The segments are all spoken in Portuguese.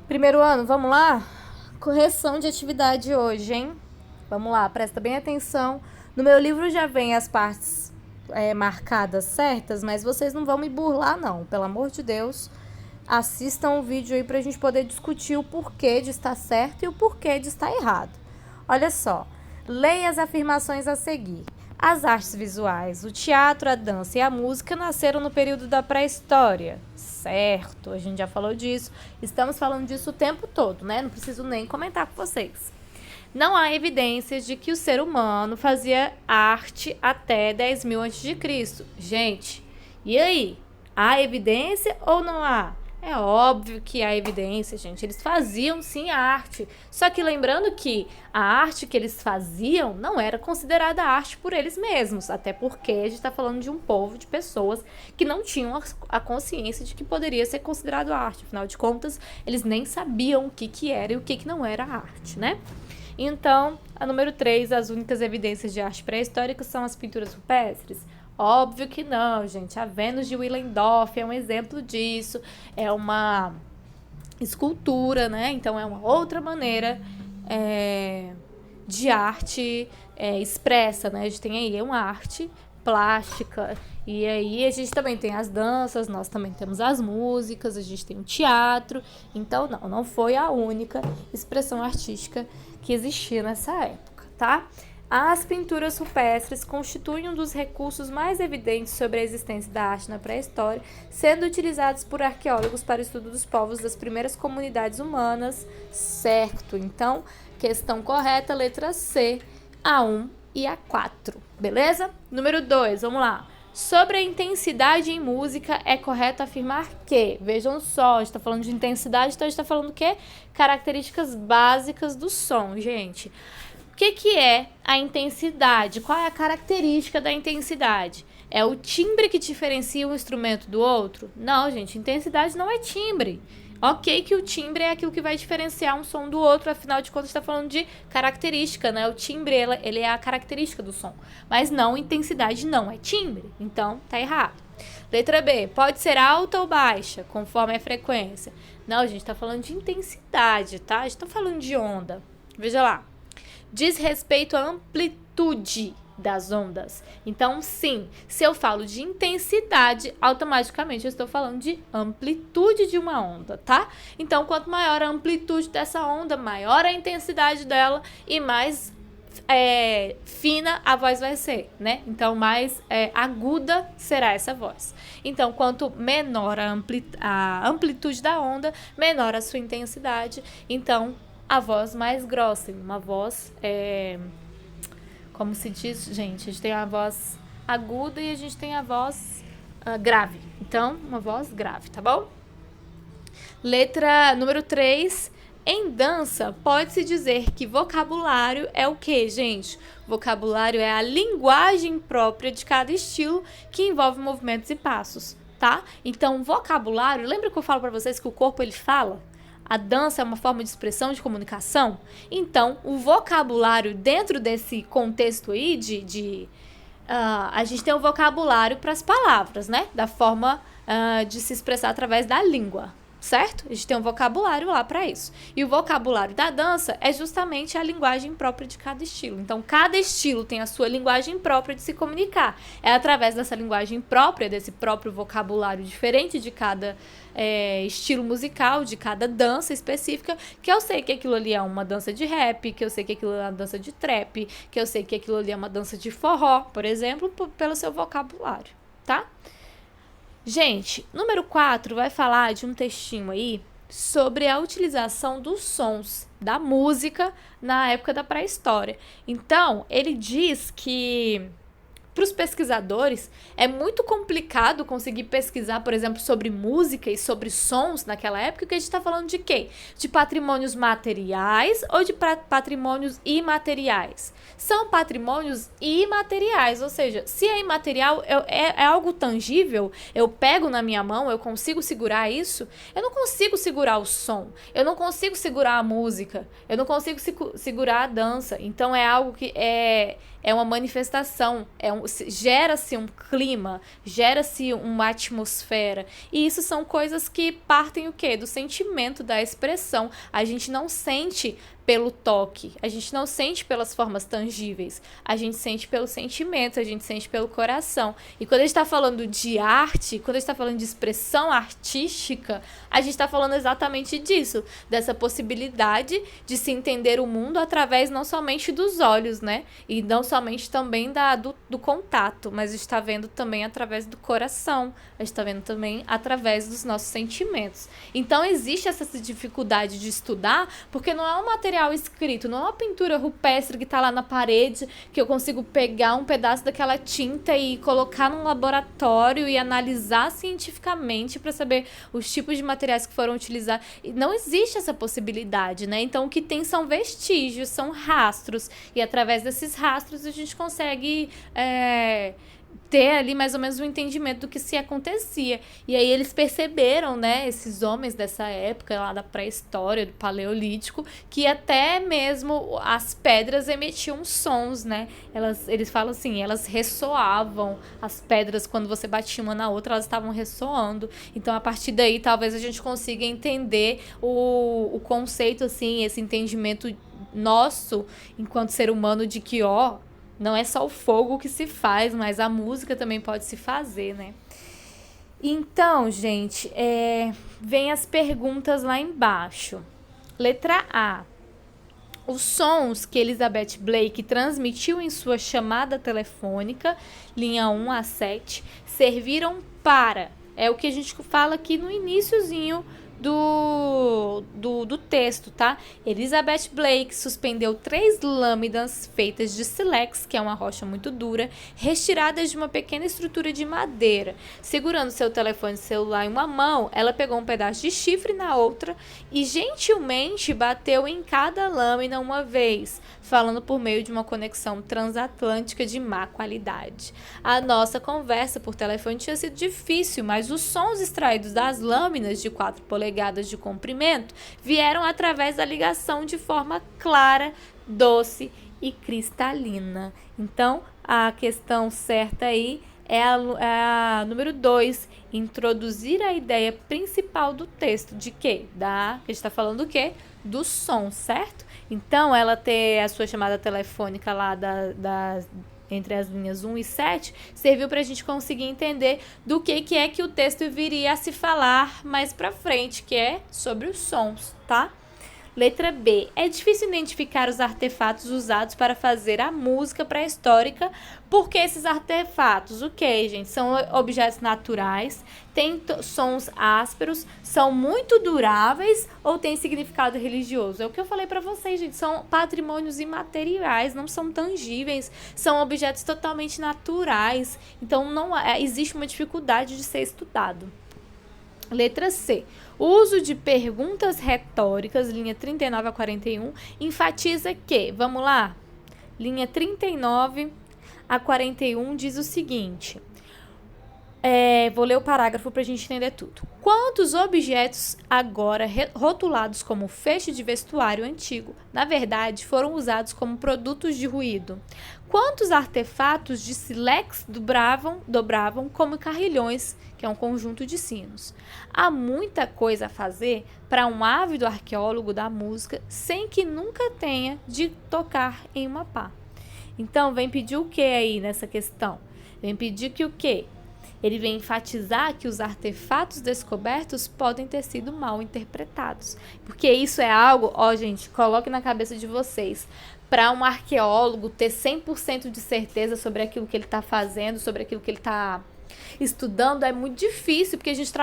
Primeiro ano, vamos lá? Correção de atividade hoje, hein? Vamos lá, presta bem atenção. No meu livro já vem as partes marcadas certas, mas vocês não vão me burlar, não. Pelo amor de Deus, assistam o vídeo aí pra gente poder discutir o porquê de estar certo e o porquê de estar errado. Olha só, leia as afirmações a seguir. As artes visuais, o teatro, a dança e a música nasceram no período da pré-história. Certo, a gente já falou disso. Estamos falando disso o tempo todo, né? Não preciso nem comentar com vocês. Não há evidências de que o ser humano fazia arte até 10.000 a.C. Gente, e aí? Há evidência ou não há? É óbvio que há evidência, gente. Eles faziam sim a arte. Só que lembrando que a arte que eles faziam não era considerada arte por eles mesmos. Até porque a gente está falando de um povo de pessoas que não tinham a consciência de que poderia ser considerado arte. Afinal de contas, eles nem sabiam o que era e o que não era arte, né? Então, a número 3, as únicas evidências de arte pré-histórica são as pinturas rupestres. Óbvio que não, gente. A Vênus de Willendorf é um exemplo disso. É uma escultura, né? Então, é uma outra maneira de arte expressa, né? A gente tem aí uma arte plástica. E aí a gente também tem as danças, nós também temos as músicas, a gente tem o teatro. Então, não foi a única expressão artística que existia nessa época, tá? As pinturas rupestres constituem um dos recursos mais evidentes sobre a existência da arte na pré-história, sendo utilizados por arqueólogos para o estudo dos povos das primeiras comunidades humanas. Certo, então, questão correta, letra C, A1 e A4, beleza? Número 2, vamos lá. Sobre a intensidade em música, é correto afirmar que, vejam só, a gente está falando de intensidade, então a gente está falando o quê? Características básicas do som, gente. O que é a intensidade? Qual é a característica da intensidade? É o timbre que diferencia um instrumento do outro? Não, gente, intensidade não é timbre. Ok que o timbre é aquilo que vai diferenciar um som do outro, afinal de contas está falando de característica, né? O timbre, ele é a característica do som. Mas não, intensidade não é timbre. Então, tá errado. Letra B, pode ser alta ou baixa, conforme a frequência. Não, a gente tá falando de intensidade, tá? A gente tá falando de onda. Veja lá. Diz respeito à amplitude das ondas. Então, sim, se eu falo de intensidade, automaticamente eu estou falando de amplitude de uma onda, tá? Então, quanto maior a amplitude dessa onda, maior a intensidade dela e mais fina a voz vai ser, né? Então, mais aguda será essa voz. Então, quanto menor a amplitude da onda, menor a sua intensidade. Então, a voz mais grossa, uma voz, como se diz, gente, a gente tem a voz aguda e a gente tem a voz grave. Então, uma voz grave, tá bom? Letra número 3. Em dança, pode-se dizer que vocabulário é o quê, gente? Vocabulário é a linguagem própria de cada estilo que envolve movimentos e passos, tá? Então, vocabulário, lembra que eu falo pra vocês que o corpo ele fala? A dança é uma forma de expressão, de comunicação. Então, o vocabulário dentro desse contexto aí a gente tem um vocabulário para as palavras, né? Da forma de se expressar através da língua, certo? A gente tem um vocabulário lá para isso. E o vocabulário da dança é justamente a linguagem própria de cada estilo. Então, cada estilo tem a sua linguagem própria de se comunicar. É através dessa linguagem própria, desse próprio vocabulário diferente de cada estilo musical, de cada dança específica, que eu sei que aquilo ali é uma dança de rap, que eu sei que aquilo é uma dança de trap, que eu sei que aquilo ali é uma dança de forró, por exemplo, pelo seu vocabulário, tá? Gente, número 4 vai falar de um textinho aí sobre a utilização dos sons da música na época da pré-história. Então, ele diz que para os pesquisadores é muito complicado conseguir pesquisar, por exemplo, sobre música e sobre sons naquela época, que a gente está falando de quê? De patrimônios materiais ou de patrimônios imateriais? São patrimônios imateriais, ou seja, se é imaterial, é algo tangível, eu pego na minha mão, eu consigo segurar isso, eu não consigo segurar o som, eu não consigo segurar a música, eu não consigo segurar a dança, então é algo que é uma manifestação, gera-se um clima, gera-se uma atmosfera. E isso são coisas que partem o quê? Do sentimento, da expressão. A gente não sente pelo toque, a gente não sente pelas formas tangíveis, a gente sente pelo sentimento, a gente sente pelo coração. E quando a gente está falando de arte, quando a gente está falando de expressão artística, a gente está falando exatamente disso, dessa possibilidade de se entender o mundo através não somente dos olhos, né? E não somente também do contato, mas a gente está vendo também através do coração, a gente está vendo também através dos nossos sentimentos. Então existe essa dificuldade de estudar, porque não é um material escrito, não é uma pintura rupestre que está lá na parede, que eu consigo pegar um pedaço daquela tinta e colocar num laboratório e analisar cientificamente para saber os tipos de materiais que foram utilizados. E não existe essa possibilidade, né? Então o que tem são vestígios, são rastros, e através desses rastros a gente consegue ter ali mais ou menos um entendimento do que se acontecia. E aí eles perceberam, né, esses homens dessa época lá da pré-história, do paleolítico, que até mesmo as pedras emitiam sons, né? Eles falam assim, elas ressoavam, as pedras quando você batia uma na outra, elas estavam ressoando. Então a partir daí talvez a gente consiga entender o conceito, assim, esse entendimento nosso enquanto ser humano de que, não é só o fogo que se faz, mas a música também pode se fazer, né? Então, gente, vem as perguntas lá embaixo. Letra A. Os sons que Elizabeth Blake transmitiu em sua chamada telefônica, linha 1 a 7, serviram para... É o que a gente fala aqui no iniciozinho do texto, tá? Elizabeth Blake suspendeu 3 lâminas feitas de sílex, que é uma rocha muito dura, retiradas de uma pequena estrutura de madeira. Segurando seu telefone celular em uma mão, ela pegou um pedaço de chifre na outra e gentilmente bateu em cada lâmina uma vez, falando por meio de uma conexão transatlântica de má qualidade. A nossa conversa por telefone tinha sido difícil, mas os sons extraídos das lâminas de 4 polegadas de comprimento vieram através da ligação de forma clara, doce e cristalina. Então, a questão certa aí é a número 2, introduzir a ideia principal do texto. De quê? A gente está falando do quê? Do som, certo? Então, ela ter a sua chamada telefônica lá entre as linhas 1 e 7, serviu para a gente conseguir entender do que é que o texto viria a se falar mais para frente, que é sobre os sons, tá? Letra B. É difícil identificar os artefatos usados para fazer a música pré-histórica, porque esses artefatos, o que, gente? São objetos naturais, têm sons ásperos, são muito duráveis ou têm significado religioso? É o que eu falei para vocês, gente. São patrimônios imateriais, não são tangíveis, são objetos totalmente naturais. Então, não existe uma dificuldade de ser estudado. Letra C. O uso de perguntas retóricas, linha 39 a 41, enfatiza que, vamos lá, linha 39 a 41 diz o seguinte, vou ler o parágrafo para a gente entender tudo. Quantos objetos agora rotulados como feixe de vestuário antigo, na verdade, foram usados como produtos de ruído? Quantos artefatos de sílex dobravam como carrilhões, que é um conjunto de sinos? Há muita coisa a fazer para um ávido arqueólogo da música sem que nunca tenha de tocar em uma pá. Então, vem pedir o que aí nessa questão? Vem pedir que o quê? Ele vem enfatizar que os artefatos descobertos podem ter sido mal interpretados. Porque isso é algo, gente, coloque na cabeça de vocês. Para um arqueólogo ter 100% de certeza sobre aquilo que ele está fazendo, sobre aquilo que ele está estudando, é muito difícil, porque a gente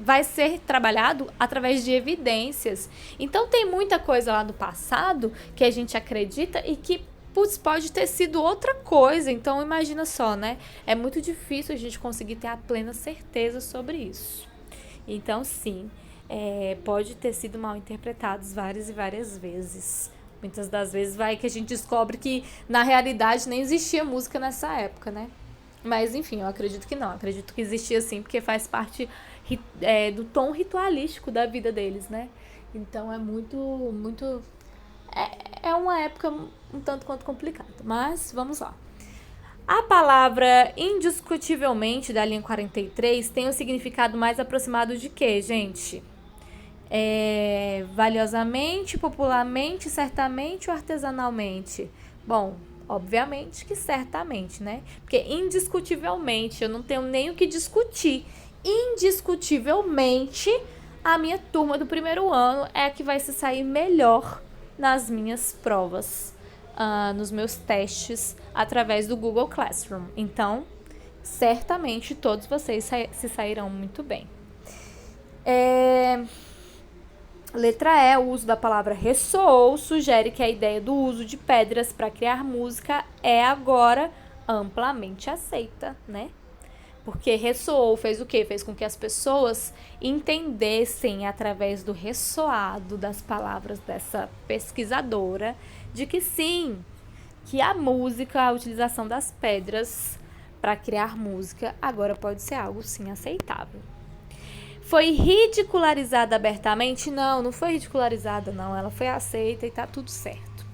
vai ser trabalhado através de evidências. Então, tem muita coisa lá do passado que a gente acredita e que pode ter sido outra coisa. Então, imagina só, né? É muito difícil a gente conseguir ter a plena certeza sobre isso. Então, sim, pode ter sido mal interpretados várias e várias vezes. Muitas das vezes vai que a gente descobre que, na realidade, nem existia música nessa época, né? Mas, enfim, eu acredito que não. Acredito que existia sim, porque faz parte do tom ritualístico da vida deles, né? Então, é muito, muito... é uma época um tanto quanto complicada, mas vamos lá. A palavra indiscutivelmente da linha 43 tem um significado mais aproximado de quê, gente? Valiosamente, popularmente, certamente ou artesanalmente? Bom, obviamente que certamente, né? Porque indiscutivelmente eu não tenho nem o que discutir. Indiscutivelmente, a minha turma do primeiro ano é a que vai se sair melhor nas minhas provas, nos meus testes através do Google Classroom. Então, certamente todos vocês se sairão muito bem. Letra E, o uso da palavra ressoou sugere que a ideia do uso de pedras para criar música é agora amplamente aceita, né? Porque ressoou fez o quê? Fez com que as pessoas entendessem através do ressoado das palavras dessa pesquisadora de que sim, que a música, a utilização das pedras para criar música agora pode ser algo sim aceitável. Foi ridicularizada abertamente? Não foi ridicularizada não, ela foi aceita e tá tudo certo.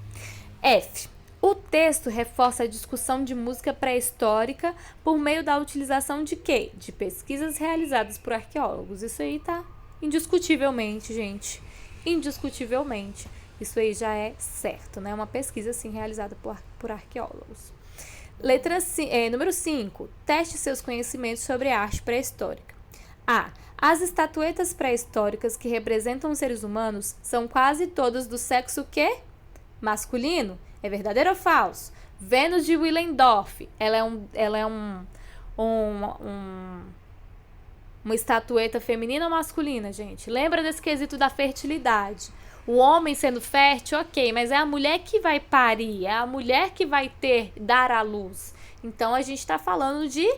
F. O texto reforça a discussão de música pré-histórica por meio da utilização de quê? De pesquisas realizadas por arqueólogos. Isso aí tá indiscutivelmente, gente. Indiscutivelmente. Isso aí já é certo, né? Uma pesquisa, sim, realizada por arqueólogos. Número 5. Teste seus conhecimentos sobre a arte pré-histórica. A. As estatuetas pré-históricas que representam os seres humanos são quase todas do sexo quê? Masculino. É verdadeiro ou falso? Vênus de Willendorf, ela é uma estatueta feminina ou masculina, gente? Lembra desse quesito da fertilidade? O homem sendo fértil, ok, mas é a mulher que vai parir, é a mulher que vai dar à luz. Então, a gente está falando de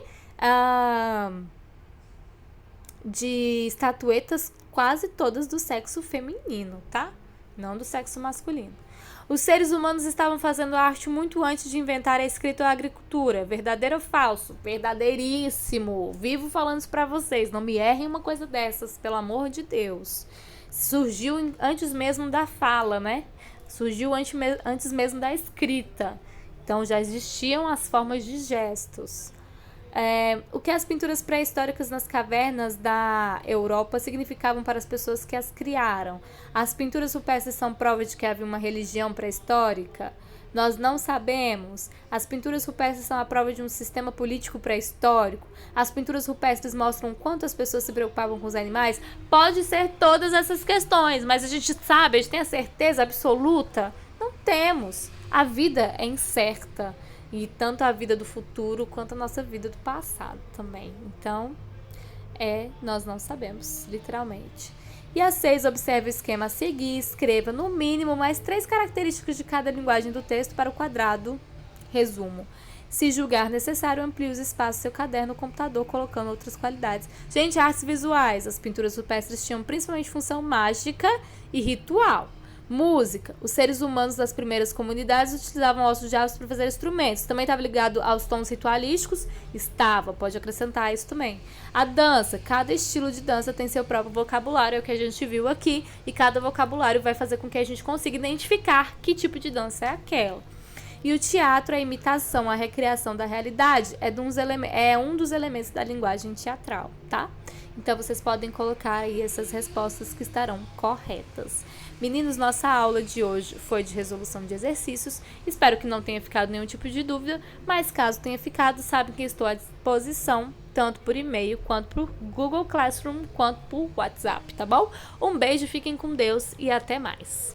estatuetas quase todas do sexo feminino, tá? Não do sexo masculino. Os seres humanos estavam fazendo arte muito antes de inventar a escrita ou a agricultura. Verdadeiro ou falso? Verdadeiríssimo. Vivo falando isso pra vocês. Não me errem uma coisa dessas, pelo amor de Deus. Surgiu antes mesmo da fala, né? Surgiu antes mesmo da escrita. Então já existiam as formas de gestos. O que as pinturas pré-históricas nas cavernas da Europa significavam para as pessoas que as criaram? As pinturas rupestres são prova de que havia uma religião pré-histórica? Nós não sabemos. As pinturas rupestres são a prova de um sistema político pré-histórico? As pinturas rupestres mostram quanto as pessoas se preocupavam com os animais? Pode ser todas essas questões, mas a gente sabe, a gente tem a certeza absoluta? Não temos. A vida é incerta. E tanto a vida do futuro quanto a nossa vida do passado também. Então, nós não sabemos, literalmente. E a 6, observe o esquema a seguir. Escreva, no mínimo, mais 3 características de cada linguagem do texto para o quadrado. Resumo. Se julgar necessário, amplie os espaços do seu caderno, computador, colocando outras qualidades. Gente, artes visuais. As pinturas rupestres tinham principalmente função mágica e ritual. Música. Os seres humanos das primeiras comunidades utilizavam ossos de aves para fazer instrumentos. Também estava ligado aos tons ritualísticos? Estava, pode acrescentar isso também. A dança. Cada estilo de dança tem seu próprio vocabulário, é o que a gente viu aqui. E cada vocabulário vai fazer com que a gente consiga identificar que tipo de dança é aquela. E o teatro, a imitação, a recriação da realidade, é um dos elementos da linguagem teatral, tá? Então, vocês podem colocar aí essas respostas que estarão corretas. Meninos, nossa aula de hoje foi de resolução de exercícios. Espero que não tenha ficado nenhum tipo de dúvida, mas caso tenha ficado, sabem que estou à disposição, tanto por e-mail, quanto por Google Classroom, quanto por WhatsApp, tá bom? Um beijo, fiquem com Deus e até mais.